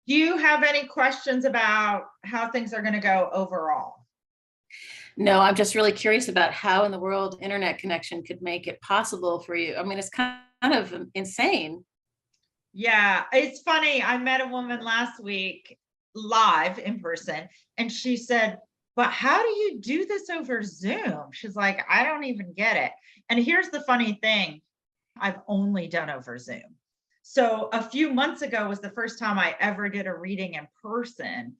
Do you have any questions about how things are going to go overall? No, I'm just really curious about how in the world internet connection could make it possible for you. I mean, it's kind of insane. Yeah, it's funny. I met a woman last week live in person, and she said, "But how do you do this over Zoom?" She's like, "I don't even get it." And here's the funny thing, I've only done over Zoom. So a few months ago was the first time I ever did a reading in person.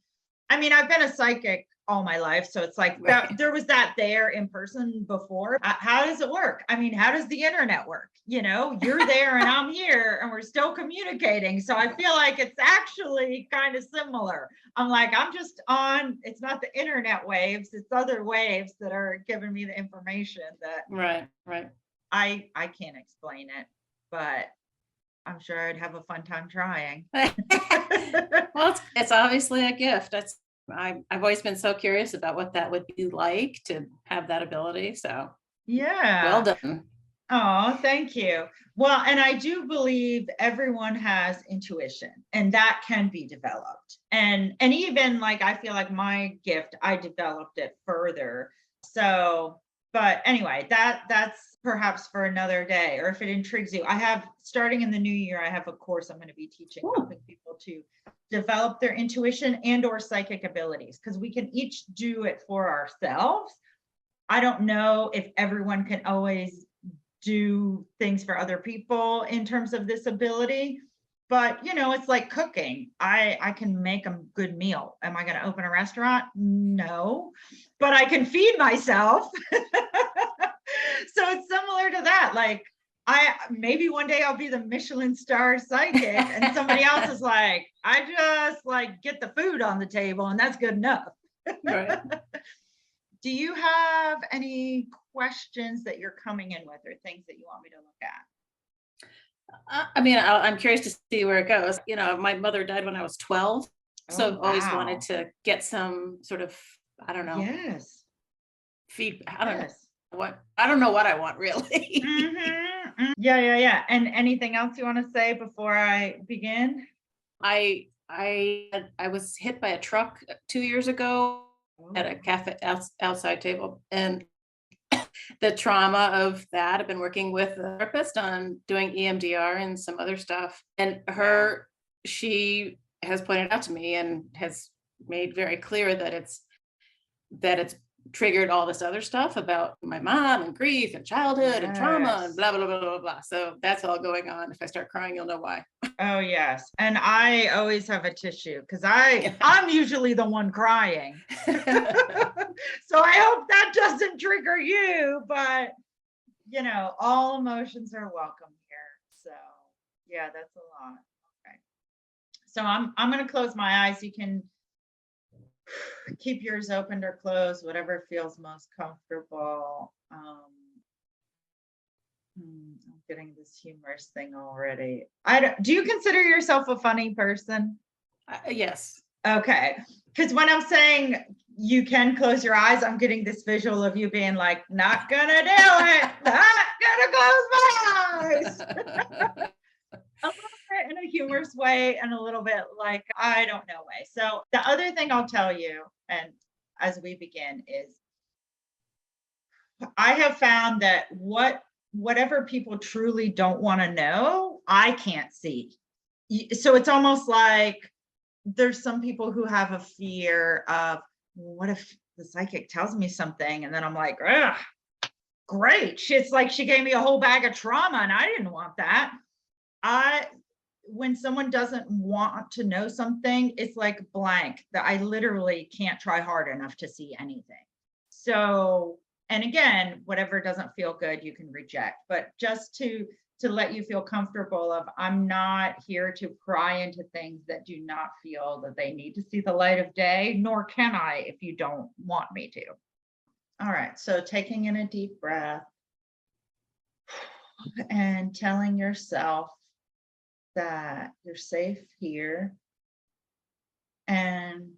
I mean, I've been a psychic all my life, so it's like that Right. there was that there in person before. How does it work? I mean, how does the internet work? You're there and I'm here and we're still communicating. So I feel like it's actually kind of similar. I'm like, I'm just on, it's not the internet waves, it's other waves that are giving me the information that Right, right. I can't explain it, but I'm sure I'd have a fun time trying. Well, it's obviously a gift. I've always been so curious about what that would be like to have that ability. So well Yeah. done. Oh, thank you. Well, and I do believe everyone has intuition and that can be developed. And even like I feel like my gift, I developed it further. So, but anyway, that's perhaps for another day, or if it intrigues you. I have, starting in the new year, I have a course I'm going to be teaching, Ooh, helping people to develop their intuition and or psychic abilities, because we can each do it for ourselves. I don't know if everyone can always do things for other people in terms of this ability, but it's like cooking. I can make a good meal. Am I going to open a restaurant? No, but I can feed myself. So it's similar to that. Like, I maybe one day I'll be the Michelin star psychic and somebody else is like, I just like get the food on the table and that's good enough. right. Do you have any questions that you're coming in with, or things that you want me to look at? I mean, I'm curious to see where it goes. My mother died when I was 12, so Oh, I've always wanted wow. to get some sort of, I don't know, Yes. feed. Yes. I don't know what I want really. Yeah, yeah, yeah. And anything else you want to say before I begin? I was hit by a truck 2 years ago at Oh, a cafe outside table, and the trauma of that. I've been working with a therapist on doing EMDR and some other stuff. And yeah. she has pointed out to me and has made very clear that it's triggered all this other stuff about my mom and grief and childhood and trauma and Yes. blah blah blah blah blah. So that's all going on. If I start crying, you'll know why. Oh, yes. And I always have a tissue because I'm usually the one crying. So I hope that doesn't trigger you, but all emotions are welcome here. So yeah, that's a lot. Okay. So I'm gonna close my eyes. You can keep yours open or closed, whatever feels most comfortable. I'm getting this humorous thing already. Do you consider yourself a funny person? Yes. Okay. Because when I'm saying you can close your eyes, I'm getting this visual of you being like, not gonna do it, not gonna close my eyes. A little bit in a humorous way and a little bit like, I don't know way. So the other thing I'll tell you, and as we begin, is I have found that whatever people truly don't want to know, I can't see. So it's almost like there's some people who have a fear of, what if the psychic tells me something and then I'm like, ugh, great. It's like she gave me a whole bag of trauma and I didn't want that. I When someone doesn't want to know something, it's like blank, that I literally can't try hard enough to see anything. So, and again, whatever doesn't feel good, you can reject. But just to let you feel comfortable of, I'm not here to pry into things that do not feel that they need to see the light of day, nor can I if you don't want me to. All right, so taking in a deep breath and telling yourself that you're safe here. And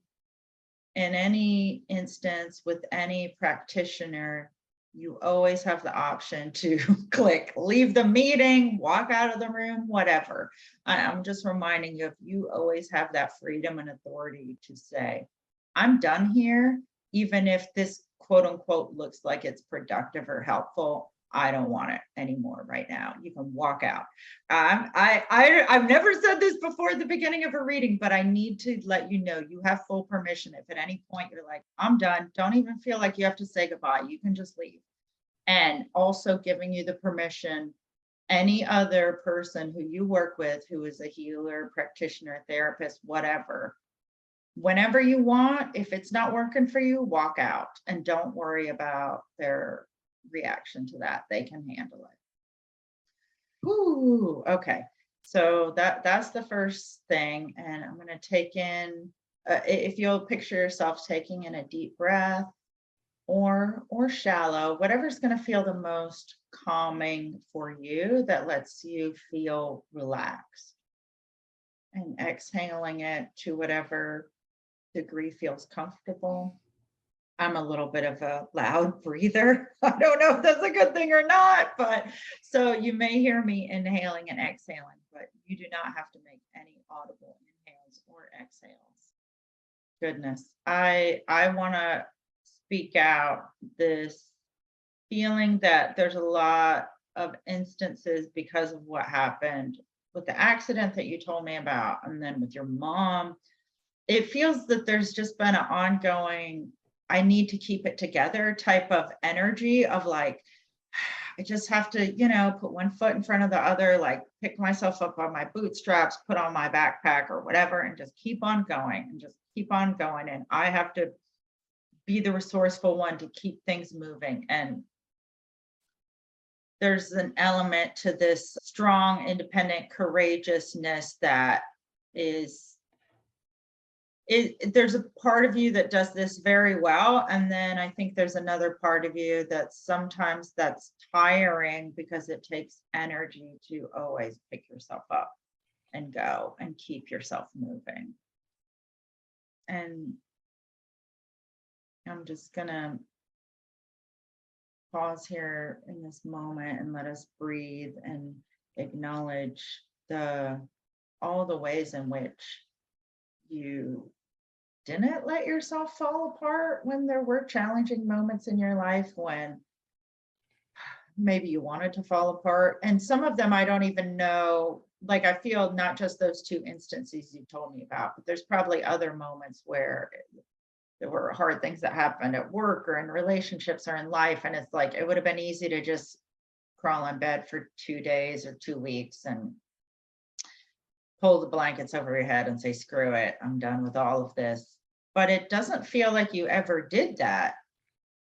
in any instance with any practitioner, You always have the option to click, leave the meeting, walk out of the room, whatever. I'm just reminding you, if you always have that freedom and authority to say, I'm done here, even if this quote unquote looks like it's productive or helpful. I don't want it anymore right now. You can walk out. I've never said this before at the beginning of a reading, but I need to let you know you have full permission. If at any point you're like, I'm done, don't even feel like you have to say goodbye. You can just leave. And also giving you the permission, any other person who you work with who is a healer, practitioner, therapist, whatever, whenever you want, if it's not working for you, walk out and don't worry about their reaction to that. They can handle it. Ooh, okay. So that's the first thing. And I'm going to take in, if you'll picture yourself taking in a deep breath, or shallow, whatever's going to feel the most calming for you, that lets you feel relaxed. And exhaling it to whatever degree feels comfortable. I'm a little bit of a loud breather. I don't know if that's a good thing or not, but so you may hear me inhaling and exhaling, but you do not have to make any audible inhales or exhales. Goodness, I want to speak out this feeling that there's a lot of instances because of what happened with the accident that you told me about, and then with your mom. It feels that there's just been an ongoing, I need to keep it together type of energy of like, I just have to, put one foot in front of the other, like pick myself up on my bootstraps, put on my backpack or whatever, and just keep on going and just keep on going. And I have to be the resourceful one to keep things moving. And there's an element to this strong, independent courageousness that there's a part of you that does this very well. And then I think there's another part of you that sometimes that's tiring because it takes energy to always pick yourself up and go and keep yourself moving. And I'm just gonna pause here in this moment and let us breathe and acknowledge all the ways in which you didn't let yourself fall apart when there were challenging moments in your life when maybe you wanted to fall apart. And some of them I don't even know, like I feel not just those two instances you told me about, but there's probably other moments where there were hard things that happened at work or in relationships or in life. And it's like, it would have been easy to just crawl in bed for 2 days or 2 weeks and pull the blankets over your head and say, screw it, I'm done with all of this. But it doesn't feel like you ever did that.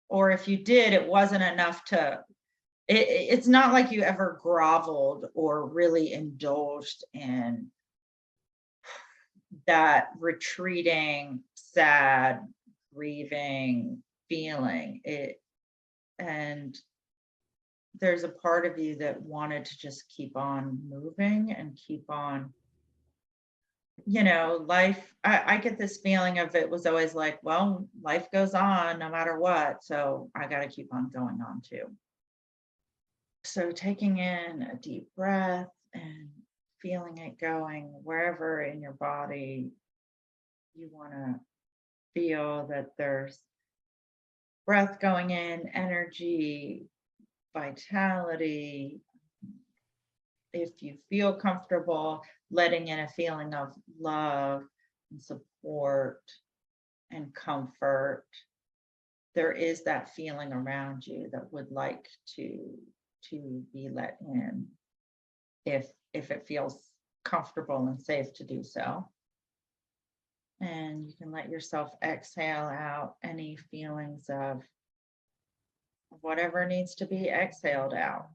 Or if you did, it wasn't enough it's not like you ever groveled or really indulged in that retreating, sad, grieving feeling. And there's a part of you that wanted to just keep on moving and keep on, life. I get this feeling of it was always like, well, life goes on no matter what. So I got to keep on going on too. So taking in a deep breath and feeling it going wherever in your body you want to feel that there's breath going in, energy, vitality. If you feel comfortable, letting in a feeling of love and support and comfort. There is that feeling around you that would like to be let in if it feels comfortable and safe to do so. And you can let yourself exhale out any feelings of whatever needs to be exhaled out.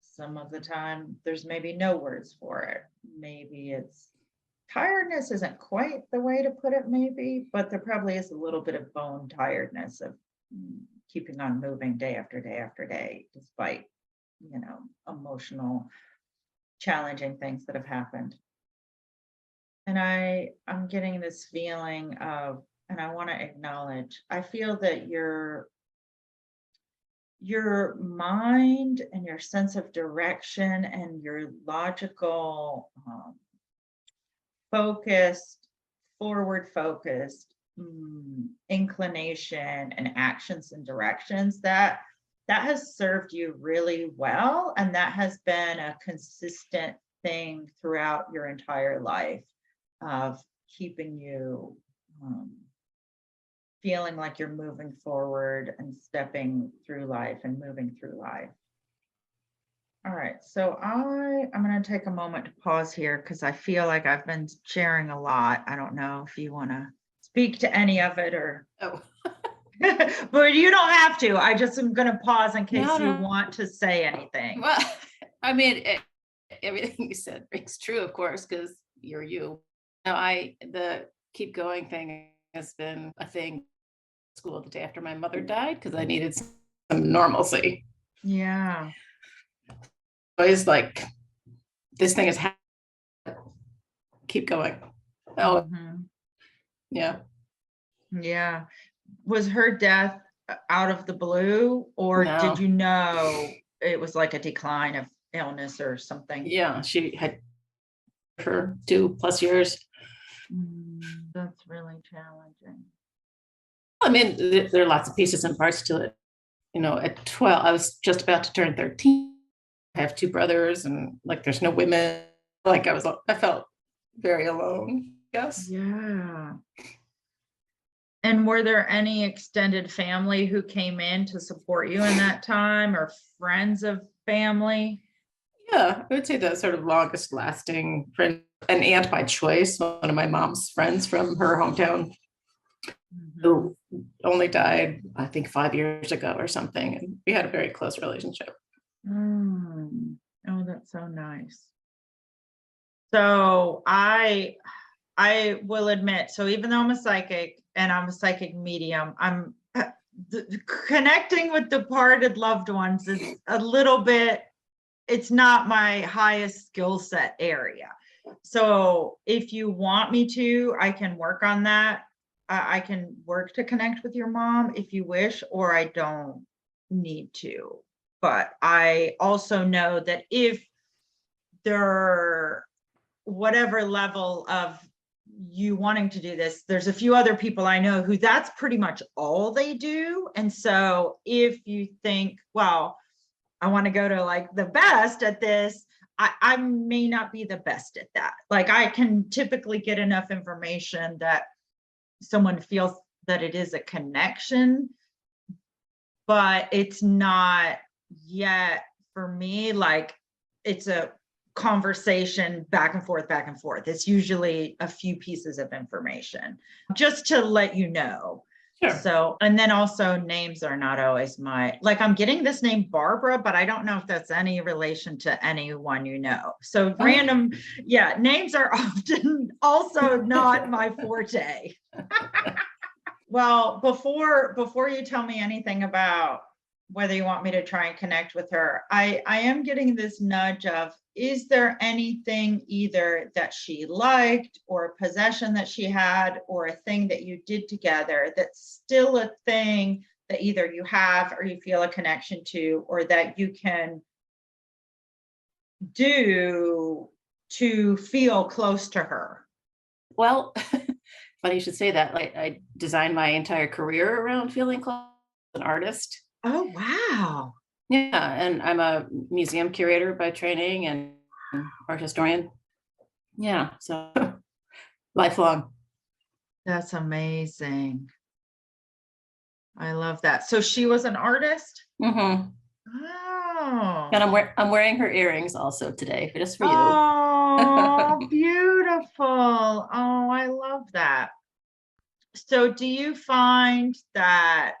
Some of the time, there's maybe no words for it. Maybe it's tiredness isn't quite the way to put it, maybe, but there probably is a little bit of bone tiredness of keeping on moving day after day after day, despite, emotional, challenging things that have happened. And I'm getting this feeling of, and I want to acknowledge, I feel that your mind and your sense of direction and your logical, focused, forward focused, inclination and actions and directions, that has served you really well, and that has been a consistent thing throughout your entire life of keeping you feeling like you're moving forward and stepping through life and moving through life. All right, so I'm going to take a moment to pause here because I feel like I've been sharing a lot. I don't know if you want to speak to any of it or, Oh, but you don't have to. I just am going to pause in case No, you no. want to say anything. well, I mean, everything you said rings true, of course, because you're you. Now, the keep going thing has been a thing at school the day after my mother died because I needed some normalcy. Yeah. Always like, this thing is keep going. Oh, Mhm. yeah. Yeah. Was her death out of the blue, or No. did you know it was like a decline of illness or something? Yeah, she had for 2+ years. That's really challenging. I mean, there are lots of pieces and parts to it. You know, at 12, I was just about to turn 13. I have 2 brothers, and like, there's no women. Like, I felt very alone, I guess. Yeah. And were there any extended family who came in to support you in that time, or friends of family? Yeah, I would say the sort of longest lasting friend, an aunt by choice, one of my mom's friends from her hometown, who only died, I think, 5 years ago or something. And we had a very close relationship. Oh, that's so nice. So I will admit, so even though I'm a psychic and I'm a psychic medium, I'm connecting with departed loved ones is a little bit, it's not my highest skill set area. So if you want me to, I can work on that. I can work to connect with your mom if you wish, or I don't need to. But I also know that if there, whatever level of you wanting to do this, there's a few other people I know who that's pretty much all they do. And so if you think, well, I want to go to like the best at this, I may not be the best at that. Like, I can typically get enough information that someone feels that it is a connection, but it's not yet for me. Like, it's a conversation back and forth, back and forth. It's usually a few pieces of information just to let you know. Sure. So, and then also names are not always like, I'm getting this name Barbara, but I don't know if that's any relation to anyone you know. So random, yeah, names are often also not my forte. Well, before you tell me anything about whether you want me to try and connect with her, I am getting this nudge of, is there anything either that she liked, or a possession that she had, or a thing that you did together that's still a thing that either you have or you feel a connection to, or that you can do to feel close to her? Well, funny you should say that. Like, I designed my entire career around feeling close as an artist. Oh, wow. Yeah, and I'm a museum curator by training and art historian. Yeah, so lifelong. That's amazing. I love that. So she was an artist? Mm-hmm. Oh. And I'm wearing her earrings also today, just for you. Oh, beautiful. Oh, I love that. So do you find that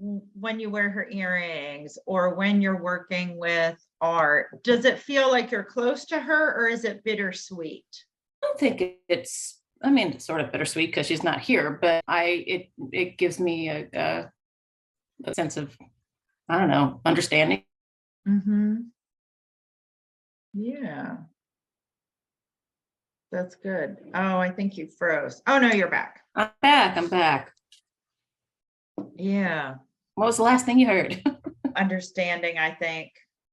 when you wear her earrings, or when you're working with art, does it feel like you're close to her, or is it bittersweet? I don't think it's, I mean, it's sort of bittersweet because she's not here, but it gives me a sense of, I don't know, understanding. Mm-hmm. Yeah, that's good. Oh, I think you froze. Oh, no, you're back. I'm back. Yeah. What was the last thing you heard? understanding, I think.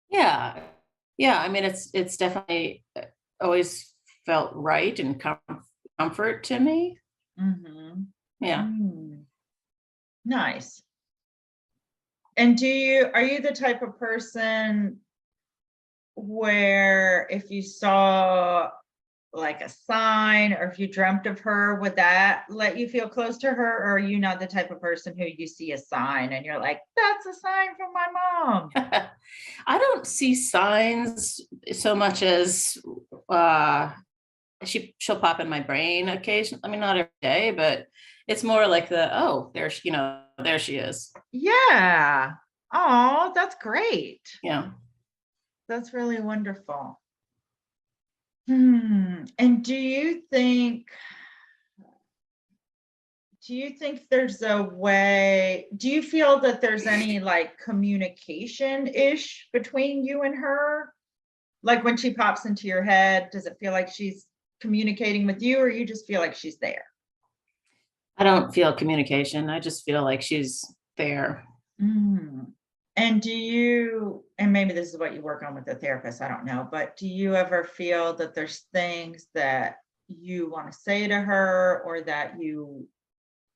Yeah. Yeah. I mean, it's definitely always felt right and comfort to me. Mhm. Yeah. Mm, nice. And are you the type of person where if you saw like a sign or if you dreamt of her, would that let you feel close to her? Or are you not the type of person who you see a sign and you're like, that's a sign from my mom? I don't see signs so much as uh she'll pop in my brain occasionally. I mean, not every day, but it's more like there she is. Yeah. Oh, that's great. Yeah. That's really wonderful. And do you think there's a way, do you feel that there's any like communication-ish between you and her? Like when she pops into your head, does it feel like she's communicating with you or you just feel like she's there? I don't feel communication. I just feel like she's there. Mm. And maybe this is what you work on with the therapist, I don't know, but do you ever feel that there's things that you want to say to her or that you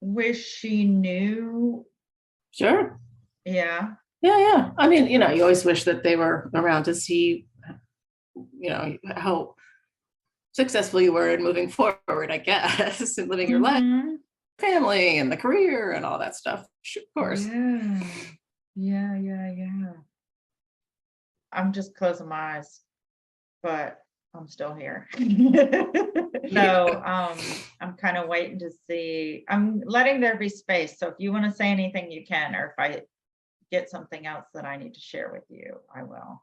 wish she knew? Sure. Yeah. Yeah, yeah. I mean, you always wish that they were around to see, how successful you were in moving forward, I guess, and living your life, Mhm. family, and the career, and all that stuff. Sure, of course. Yeah. Yeah, yeah, yeah. I'm just closing my eyes, but I'm still here. So, I'm kind of waiting to see. I'm letting there be space. So if you want to say anything, you can, or if I get something else that I need to share with you, I will.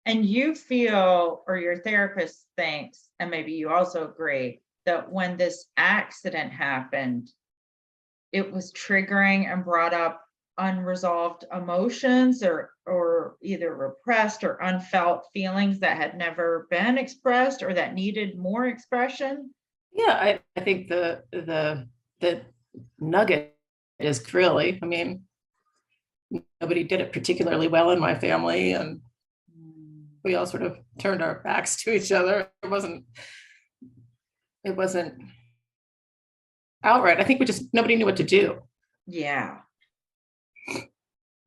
And you feel, or your therapist thinks, and maybe you also agree, that when this accident happened, it was triggering and brought up unresolved emotions or either repressed or unfelt feelings that had never been expressed or that needed more expression. Yeah, I think the nugget is really, I mean, nobody did it particularly well in my family, and Mm. we all sort of turned our backs to each other. It wasn't outright. I think we just nobody knew what to do. Yeah,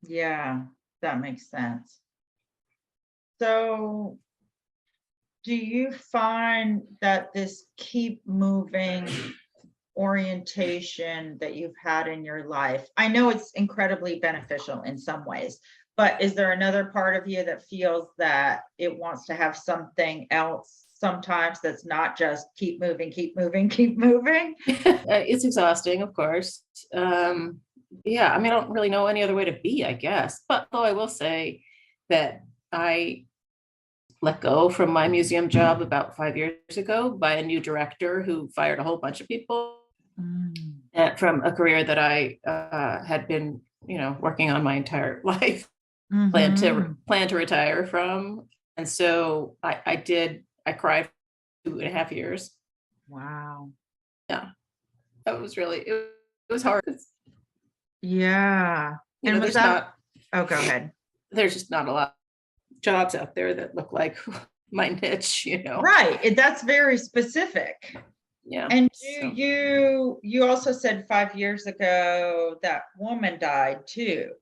yeah, that makes sense. So, do you find that this keep moving orientation that you've had in your life, I know it's incredibly beneficial in some ways, but is there another part of you that feels that it wants to have something else sometimes that's not just keep moving, keep moving, keep moving? It's exhausting, of course. Yeah, I mean, I don't really know any other way to be, I guess. But though I will say that I let go from my museum job about 5 years ago by a new director who fired a whole bunch of people Mm. from a career that I had been, working on my entire life, Mhm. plan to retire from. And so I cried for 2.5 years. Wow. Yeah, that was really, it was hard. Yeah. And was that, oh, go ahead. There's just not a lot of jobs out there that look like my niche. Right. That's very specific. Yeah. And So you also said 5 years ago that woman died too.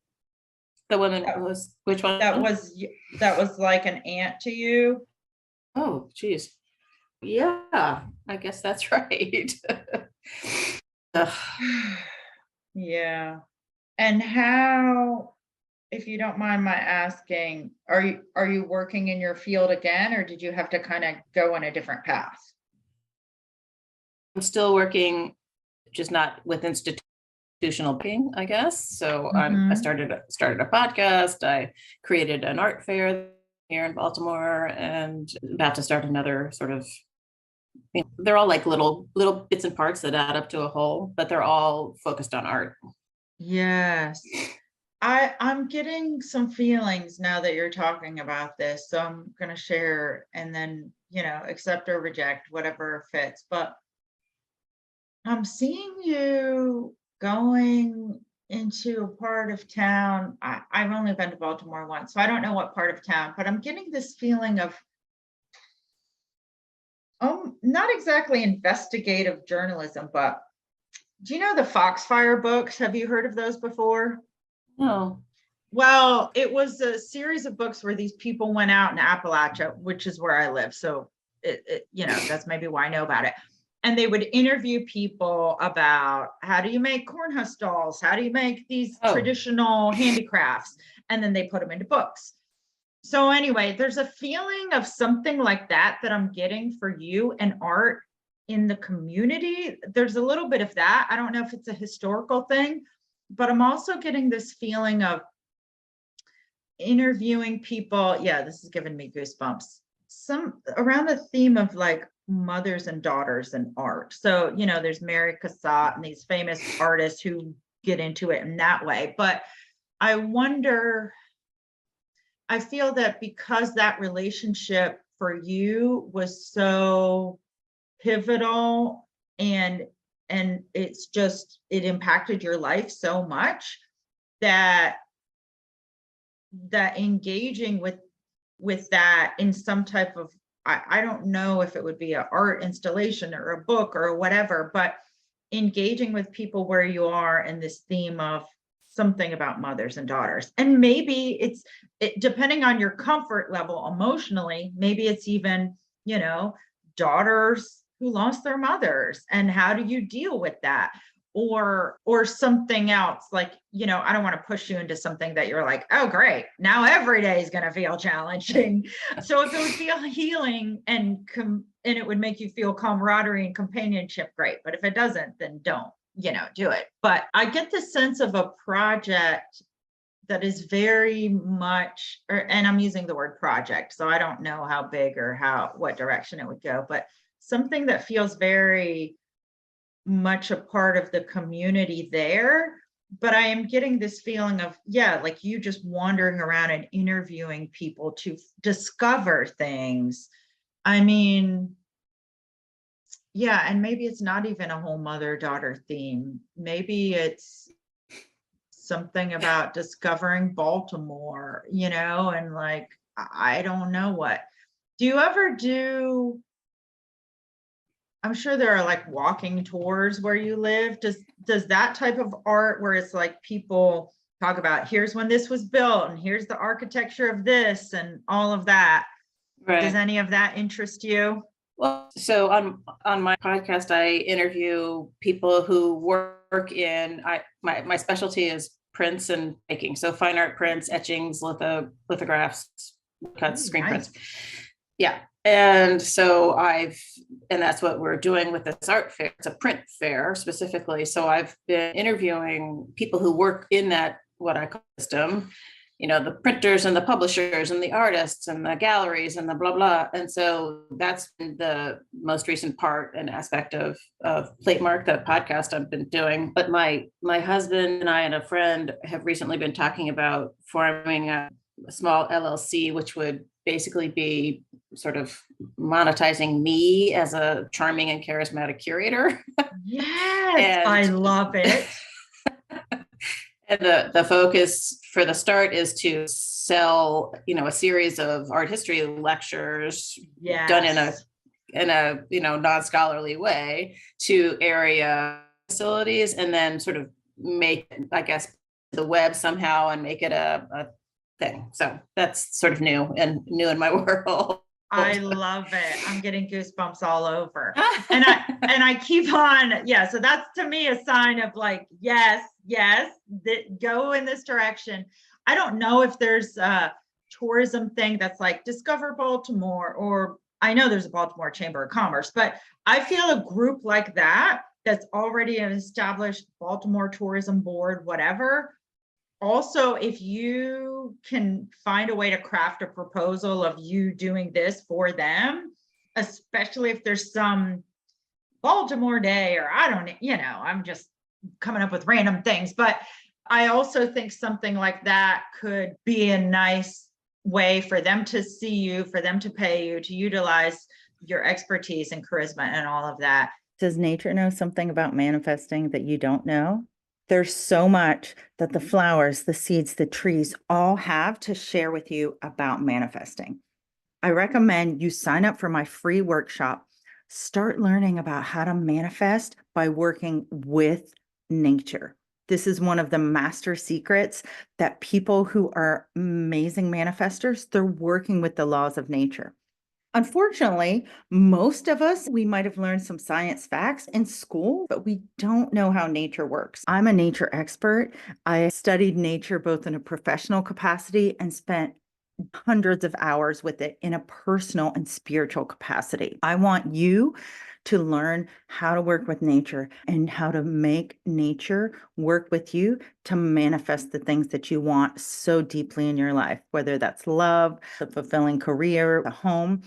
the woman That was, which one? that was that was like an aunt to you? Oh, geez. Yeah, I guess that's right. Ugh. Yeah. And how, if you don't mind my asking, are you working in your field again, or did you have to kind of go on a different path? I'm still working, just not with institutional being, I guess. So I Mhm. started a podcast. I created an art fair here in Baltimore, and about to start another sort of. They're all like little bits and parts that add up to a whole, but they're all focused on art. Yes. I'm getting some feelings now that you're talking about this, so I'm gonna share and then, accept or reject whatever fits. But I'm seeing you going into a part of town. I've only been to Baltimore once, so I don't know what part of town, but I'm getting this feeling of, not exactly investigative journalism, but do you know the Foxfire books? Have you heard of those before? No. Well, it was a series of books where these people went out in Appalachia, which is where I live. So that's maybe why I know about it. And they would interview people about how do you make corn husk dolls? How do you make these traditional handicrafts? And then they put them into books. So anyway, there's a feeling of something like that I'm getting for you and art in the community. There's a little bit of that. I don't know if it's a historical thing, but I'm also getting this feeling of interviewing people. Yeah, this is giving me goosebumps. Some around the theme of like mothers and daughters and art. So, there's Mary Cassatt and these famous artists who get into it in that way. But I wonder, I feel that because that relationship for you was so pivotal and it impacted your life so much that engaging with that in some type of, I don't know if it would be an art installation or a book or whatever, but engaging with people where you are in this theme of something about mothers and daughters. And maybe depending on your comfort level emotionally, maybe it's even, daughters who lost their mothers and how do you deal with that? Or something else, like, I don't want to push you into something that you're like, oh, great, now every day is going to feel challenging. So if it would feel healing and it would make you feel camaraderie and companionship, great. But if it doesn't, then don't, do it. But I get the sense of a project that is very much, and I'm using the word project, so I don't know how big or what direction it would go, but something that feels very much a part of the community there. But I am getting this feeling of, like you just wandering around and interviewing people to discover things. I mean, and maybe it's not even a whole mother-daughter theme. Maybe it's something about discovering Baltimore, and like, I don't know what. Do you ever do, I'm sure there are like walking tours where you live. Does that type of art where it's like people talk about here's when this was built and here's the architecture of this and all of that. Right. Does any of that interest you? Well, so on my podcast, I interview people who work in, my specialty is prints and making. So fine art prints, etchings, lithographs, cuts, screen prints. Yeah. And so and that's what we're doing with this art fair. It's a print fair specifically. So I've been interviewing people who work in that, what I call system, the printers and the publishers and the artists and the galleries and the blah, blah. And so that's been the most recent part and aspect of Plate Mark, the podcast I've been doing. But my husband and I and a friend have recently been talking about forming a small LLC, which would basically be sort of monetizing me as a charming and charismatic curator. Yes, I love it. And the focus for the start is to sell, a series of art history lectures done in a non-scholarly way to area facilities, and then sort of make, I guess, the web somehow and make it a thing. So that's sort of new in my world. I love it. I'm getting goosebumps all over. And I keep on, so that's to me a sign of like, yes, go in this direction. I don't know if there's a tourism thing that's like Discover Baltimore, or I know there's a Baltimore Chamber of Commerce, but I feel a group like that's already an established Baltimore Tourism Board, whatever. Also, if you can find a way to craft a proposal of you doing this for them, especially if there's some Baltimore Day, or I don't, I'm just coming up with random things. But I also think something like that could be a nice way for them to see you, for them to pay you, to utilize your expertise and charisma and all of that. Does nature know something about manifesting that you don't know? There's so much that the flowers, the seeds, the trees all have to share with you about manifesting. I recommend you sign up for my free workshop. Start learning about how to manifest by working with nature. This is one of the master secrets that people who are amazing manifestors, they're working with the laws of nature. Unfortunately, most of us, we might have learned some science facts in school, but we don't know how nature works. I'm a nature expert. I studied nature both in a professional capacity and spent hundreds of hours with it in a personal and spiritual capacity. I want you to learn how to work with nature and how to make nature work with you to manifest the things that you want so deeply in your life, whether that's love, a fulfilling career, a home,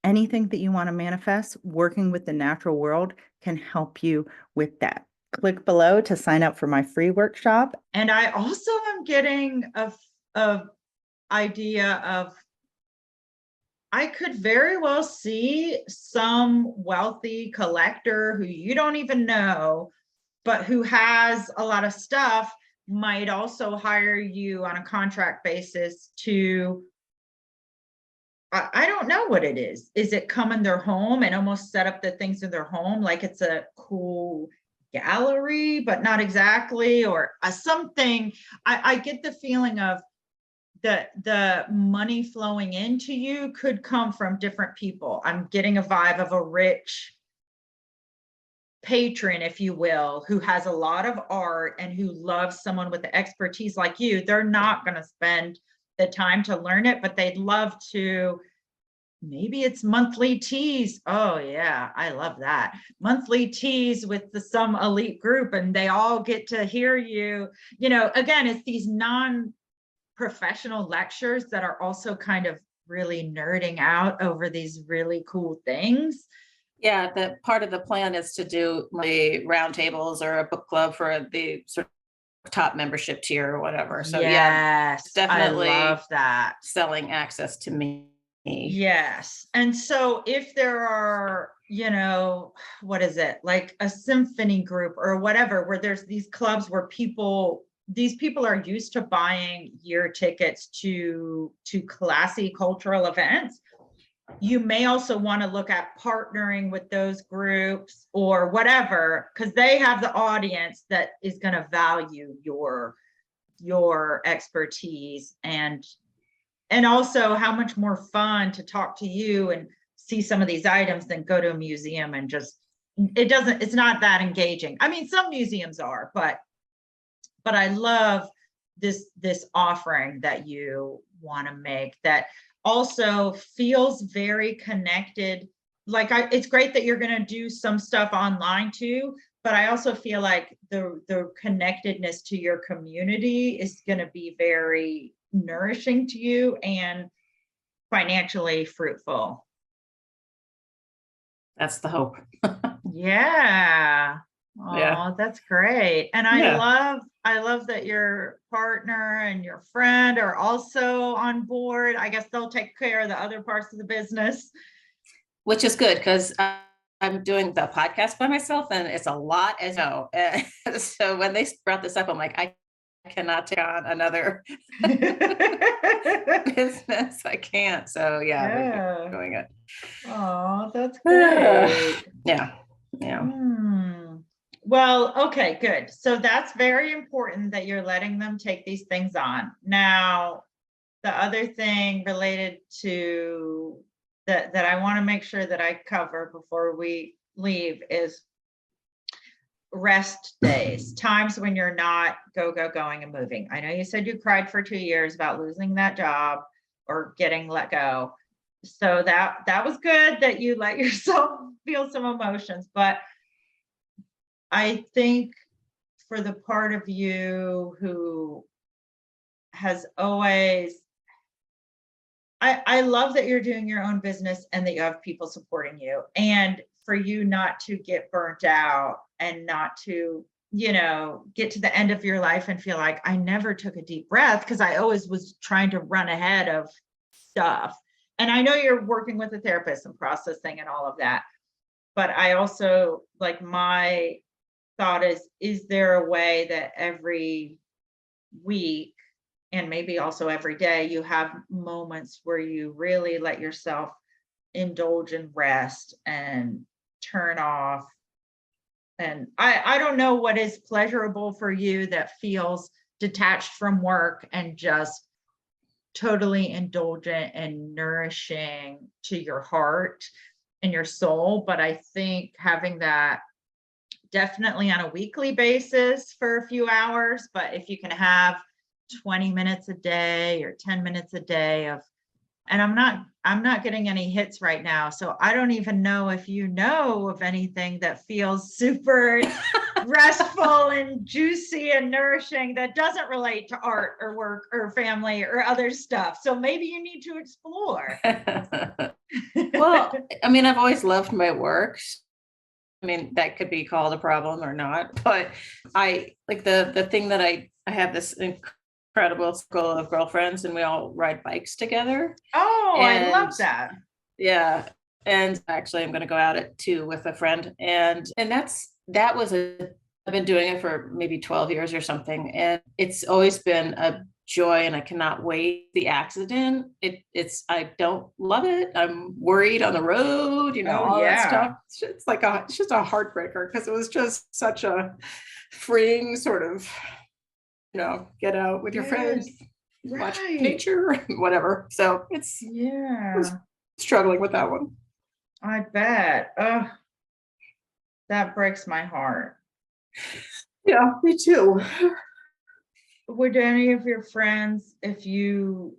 anything that you want to manifest, working with the natural world can help you with that. Click below to sign up for my free workshop. And I also am getting a idea of, I could very well see some wealthy collector who you don't even know, but who has a lot of stuff, might also hire you on a contract basis to, I don't know what it is. Is it come in their home and almost set up the things in their home like it's a cool gallery, but not exactly, or something. I get the feeling of the money flowing into you could come from different people. I'm getting a vibe of a rich patron, if you will, who has a lot of art and who loves someone with the expertise like you. They're not going to spend the time to learn it, but they'd love to. Maybe it's monthly teas. Oh yeah, I love that. Monthly teas with some elite group, and they all get to hear you. You know, again, it's these non-professional lectures that are also kind of really nerding out over these really cool things. Yeah, the part of the plan is to do the roundtables or a book club for the sort of top membership tier or whatever. So yes, yeah, definitely I love that. selling access to me. Yes. And so if there are, you know, what is it, like a symphony group or whatever, where there's these clubs where these people are used to buying year tickets to classy cultural events, you may also want to look at partnering with those groups or whatever, because they have the audience that is going to value your expertise, and also how much more fun to talk to you and see some of these items than go to a museum and just, it's not that engaging. I mean, some museums are, but I love this offering that you want to make that also feels very connected. Like it's great that you're going to do some stuff online too, but I also feel like the connectedness to your community is going to be very nourishing to you and financially fruitful. That's the hope. Yeah. Oh, Yeah. that's great. And I love that your partner and your friend are also on board. I guess they'll take care of the other parts of the business. Which is good because I'm doing the podcast by myself and it's a lot, as you know. So when they brought this up, I'm like, I cannot take on another business. I can't. So yeah, we're doing it. Oh, that's great. Yeah. Well, okay, good. So that's very important that you're letting them take these things on. Now, the other thing related to that I want to make sure that I cover before we leave is rest days, times when you're not going and moving. I know you said you cried for 2 years about losing that job or getting let go. So that was good that you let yourself feel some emotions, but I think for the part of you who has always, I love that you're doing your own business and that you have people supporting you, and for you not to get burnt out and not to, you know, get to the end of your life and feel like I never took a deep breath because I always was trying to run ahead of stuff. And I know you're working with a therapist and processing and all of that, but I also, like, my thought is there a way that every week and maybe also every day you have moments where you really let yourself indulge and rest and turn off? And I don't know what is pleasurable for you that feels detached from work and just totally indulgent and nourishing to your heart and your soul. But I think having that definitely on a weekly basis for a few hours, but if you can have 20 minutes a day or 10 minutes a day of, and I'm not getting any hits right now, so I don't even know if you know of anything that feels super restful and juicy and nourishing that doesn't relate to art or work or family or other stuff. So maybe you need to explore. Well, I mean, I've always loved my work. I mean, that could be called a problem or not, but I like the thing that I have this incredible circle of girlfriends and we all ride bikes together. Oh, I love And that. yeah. And actually I'm going to go out at 2 with a friend. And I've been doing it for maybe 12 years or something. And it's always been a joy and I cannot wait. The accident, I don't love it. I'm worried on the road, Oh, all that yeah. stuff. It's just a heartbreaker because it was just such a freeing sort of, get out with your friends, watch Right. nature, whatever. So I Yeah. was struggling with that one. I bet. Oh, that breaks my heart. Yeah, me too. Would any of your friends, I don't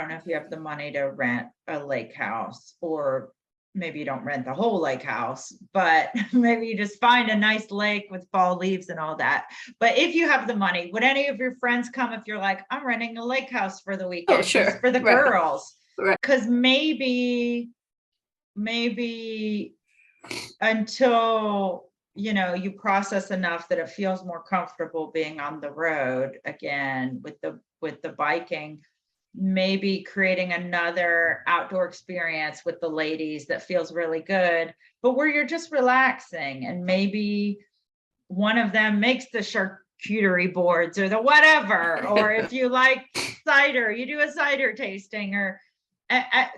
know if you have the money to rent a lake house, or maybe you don't rent the whole lake house, but maybe you just find a nice lake with fall leaves and all that. But if you have the money, would any of your friends come if you're like, I'm renting a lake house for the weekend? Oh, sure. Just for the Right. girls? Right. Because maybe until you process enough that it feels more comfortable being on the road again with the biking, maybe creating another outdoor experience with the ladies that feels really good, but where you're just relaxing, and maybe one of them makes the charcuterie boards or the whatever, or if you like cider, you do a cider tasting, or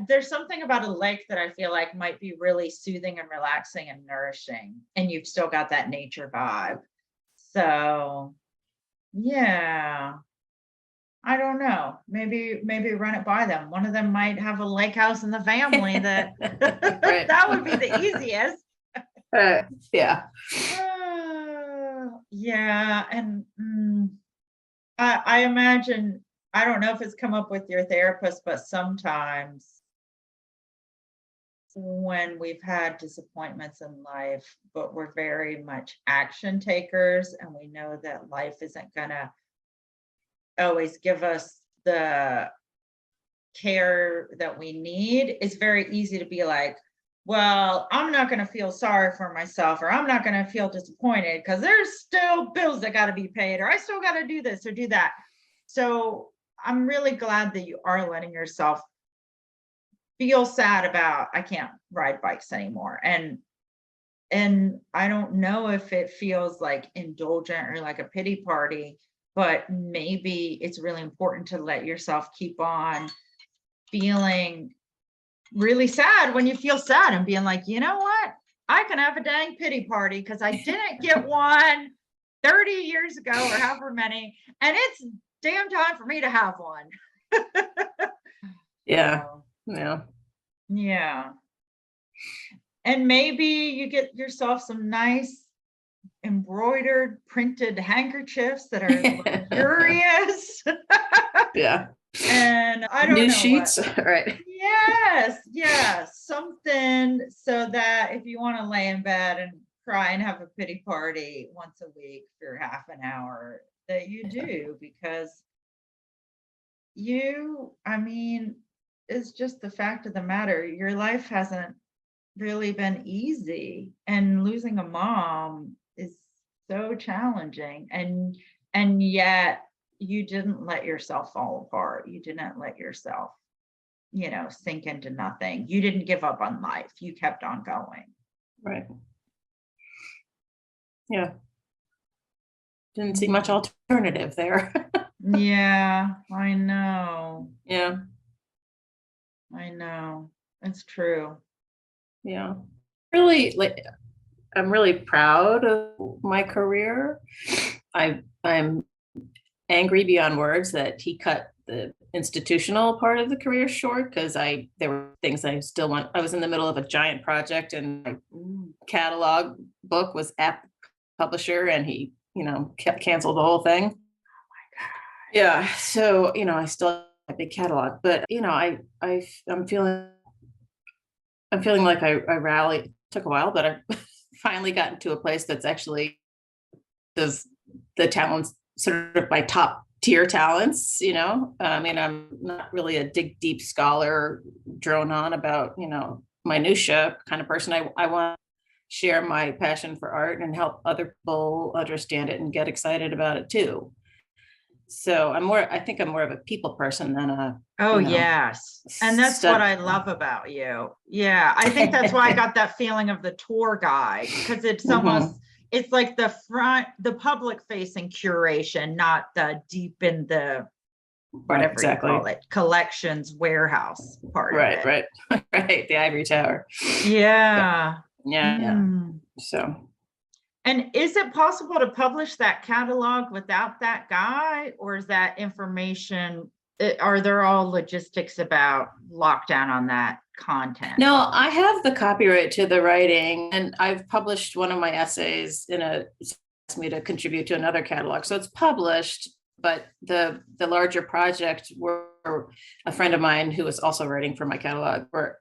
there's something about a lake that I feel like might be really soothing and relaxing and nourishing, and you've still got that nature vibe. So yeah, I don't know. Maybe run it by them. One of them might have a lake house in the family that Right. that would be the easiest. Yeah. Yeah, and I imagine, I don't know if it's come up with your therapist, but sometimes when we've had disappointments in life, but we're very much action takers, and we know that life isn't gonna always give us the care that we need, it's very easy to be like, well, I'm not going to feel sorry for myself, or I'm not going to feel disappointed because there's still bills that got to be paid, or I still got to do this or do that. So I'm really glad that you are letting yourself feel sad about, I can't ride bikes anymore. And I don't know if it feels like indulgent or like a pity party, but maybe it's really important to let yourself keep on feeling really sad when you feel sad, and being like, you know what? I can have a dang pity party because I didn't get one 30 years ago or however many, and it's damn time for me to have one. Yeah. So, Yeah. yeah. And maybe you get yourself some nice embroidered printed handkerchiefs that are luxurious. Yeah. And I don't New know sheets. what. Right. Yes, something so that if you want to lay in bed and cry and have a pity party once a week for half an hour, that you do, because I mean, it's just the fact of the matter. Your life hasn't really been easy, and losing a mom is so challenging, and yet you didn't let yourself fall apart. You didn't let yourself sink into nothing. You didn't give up on life. You kept on going. Right. Yeah. didn't see much alternative there. Yeah, I know. Yeah, I know. It's true. yeah. Really, like, I'm really proud of my career. I'm angry beyond words that he cut the institutional part of the career short, because there were things I still want. I was in the middle of a giant project, and my catalog book was at the publisher, and he, canceled the whole thing. Yeah, so I still have a big catalog, but I'm feeling like I rallied. It took a while, but I finally gotten to a place that's actually the talents, sort of my top tier talents. I mean, I'm not really a deep scholar drone on about minutia kind of person. I want to share my passion for art and help other people understand it and get excited about it too. So I think I'm more of a people person than a, Oh, yes. And that's what I love about you. Yeah. I think that's why I got that feeling of the tour guide, because it's almost, it's like the public facing curation, not the deep in the, whatever exactly. you call it, collections warehouse part of it. Right. Right. The ivory tower. Yeah. Yeah. So. And is it possible to publish that catalog without that guy, or is that information, are there all logistics about lockdown on that content? No, I have the copyright to the writing, and I've published one of my essays asked me to contribute to another catalog. So it's published, but the larger project were a friend of mine who was also writing for my catalog, where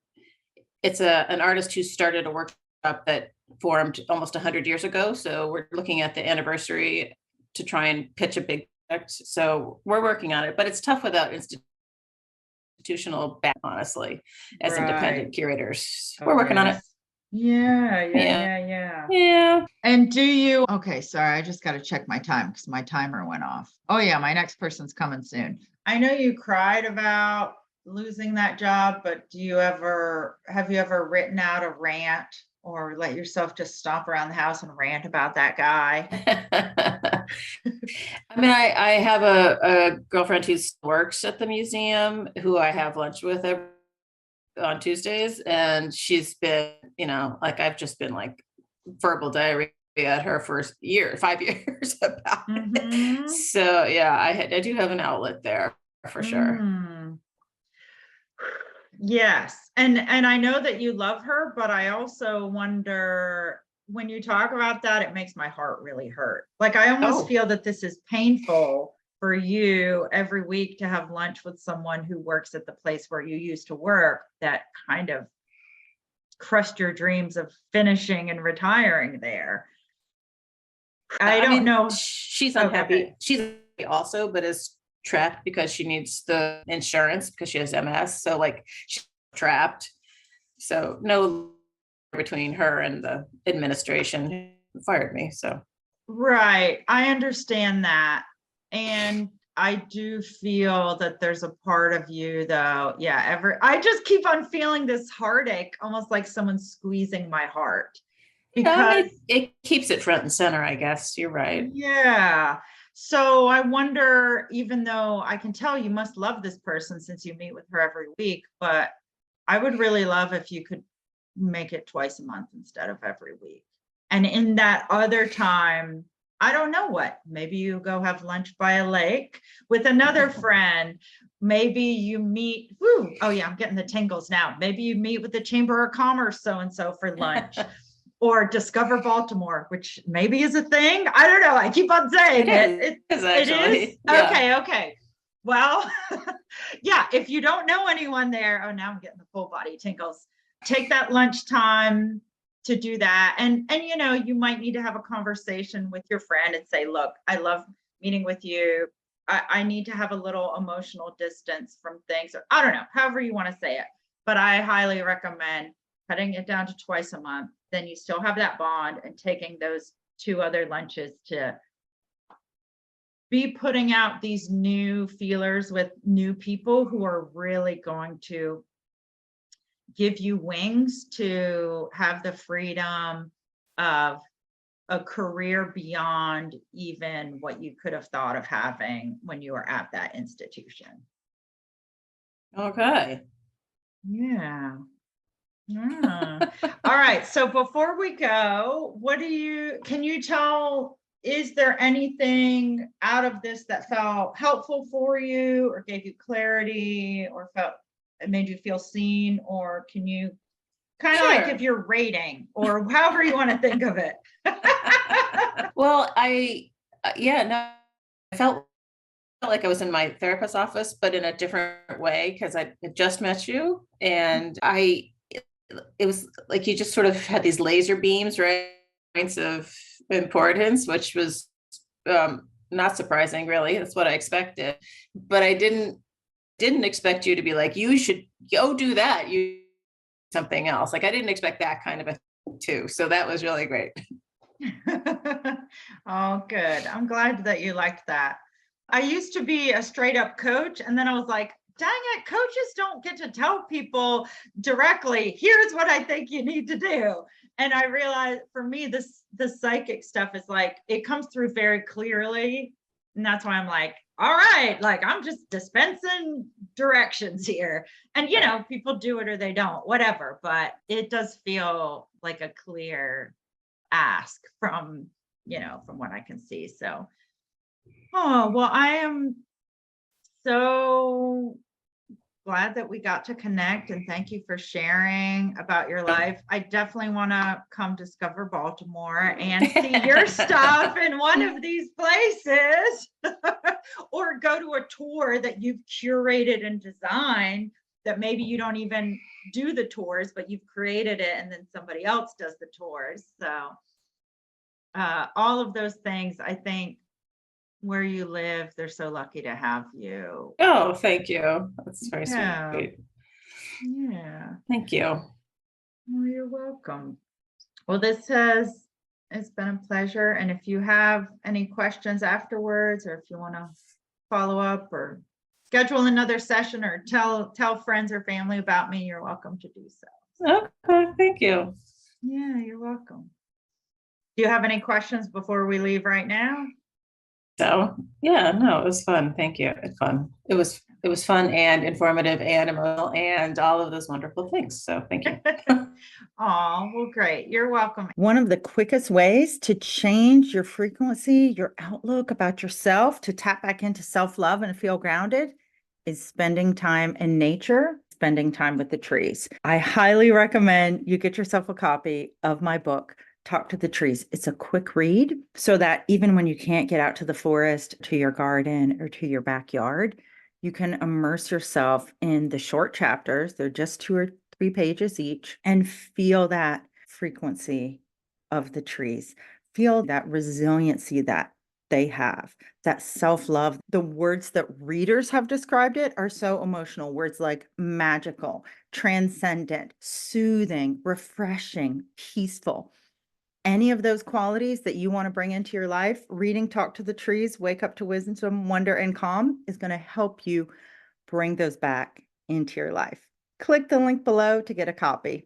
it's an artist who started a workshop that formed almost 100 years ago. So we're looking at the anniversary to try and pitch a big project. So we're working on it, but it's tough without institutional back, honestly, as independent curators. We're working on it. Yeah. And okay, sorry, I just got to check my time because my timer went off. Oh yeah, my next person's coming soon. I know you cried about losing that job, but have you ever written out a rant or let yourself just stomp around the house and rant about that guy? I mean, I have a girlfriend who works at the museum who I have lunch with on Tuesdays, and she's been, like, I've just been like verbal diarrhea at her for 5 years about it. So yeah, I do have an outlet there for sure. Yes. And I know that you love her, but I also wonder, when you talk about that, it makes my heart really hurt. Like, I almost feel that this is painful for you every week to have lunch with someone who works at the place where you used to work, that kind of crushed your dreams of finishing and retiring there. I don't know. She's unhappy. Okay. She's unhappy also, but is trapped because she needs the insurance because she has MS. So like, she's trapped. So no between her and the administration who fired me. So right. I understand that. And I do feel that there's a part of you though. Yeah. I just keep on feeling this heartache, almost like someone squeezing my heart. Because it keeps it front and center, I guess. You're right. Yeah. So I wonder, even though I can tell you must love this person since you meet with her every week, but I would really love if you could make it twice a month instead of every week. And in that other time, I don't know what, maybe you go have lunch by a lake with another friend. Maybe you meet, oh yeah, I'm getting the tingles now. Maybe you meet with the Chamber of Commerce so-and-so for lunch. Or Discover Baltimore, which maybe is a thing. I don't know. I keep on saying it. It is? Yeah. Okay. Well, yeah, if you don't know anyone there, now I'm getting the full body tingles. Take that lunchtime to do that. And you might need to have a conversation with your friend and say, look, I love meeting with you. I need to have a little emotional distance from things. Or I don't know, however you want to say it. But I highly recommend cutting it down to twice a month. Then you still have that bond, and taking those 2 other lunches to be putting out these new feelers with new people who are really going to give you wings to have the freedom of a career beyond even what you could have thought of having when you were at that institution. Okay. Yeah. Yeah. All right. So before we go, can you tell, is there anything out of this that felt helpful for you or gave you clarity or it made you feel seen? Or can you kind of like Sure. give your rating or however you want to think of it? Well, yeah, no, I felt like I was in my therapist's office, but in a different way because I had just met you, and it was like you just sort of had these laser beams, right? Points of importance, which was not surprising, really. That's what I expected, but I didn't expect you to be like, you should go do that. You something else. Like I didn't expect that kind of a thing too. So that was really great. Oh, good. I'm glad that you liked that. I used to be a straight up coach, and then I was like, dang it, coaches don't get to tell people directly, here's what I think you need to do. And I realized for me, the psychic stuff is like, it comes through very clearly. And that's why I'm like, all right, like I'm just dispensing directions here. And people do it or they don't, whatever. But it does feel like a clear ask from what I can see. So, oh, well, I am so glad that we got to connect, and thank you for sharing about your life. I definitely want to come discover Baltimore and see your stuff in one of these places or go to a tour that you've curated and designed that maybe you don't even do the tours, but you've created it and then somebody else does the tours. So all of those things, I think where you live, they're so lucky to have you. Oh, thank you. That's very Yeah. sweet. Yeah. Thank you. Well, you're welcome. Well, it's been a pleasure. And if you have any questions afterwards, or if you want to follow up or schedule another session or tell friends or family about me, you're welcome to do so. Okay, thank you. Yeah, you're welcome. Do you have any questions before we leave right now? So yeah, no, it was fun. Thank you. It's fun. It was fun and informative and emotional and all of those wonderful things. So thank you. Oh, well, great. You're welcome. One of the quickest ways to change your frequency, your outlook about yourself, to tap back into self-love and feel grounded is spending time in nature, spending time with the trees. I highly recommend you get yourself a copy of my book, Talk to the Trees. It's a quick read so that even when you can't get out to the forest, to your garden, or to your backyard, you can immerse yourself in the short chapters. They're just 2 or 3 pages each, and feel that frequency of the trees. Feel that resiliency that they have, that self-love. The words that readers have described it are so emotional. Words like magical, transcendent, soothing, refreshing, peaceful. Any of those qualities that you want to bring into your life, reading Talk to the Trees, Wake Up to Wisdom, Wonder, and Calm is going to help you bring those back into your life. Click the link below to get a copy.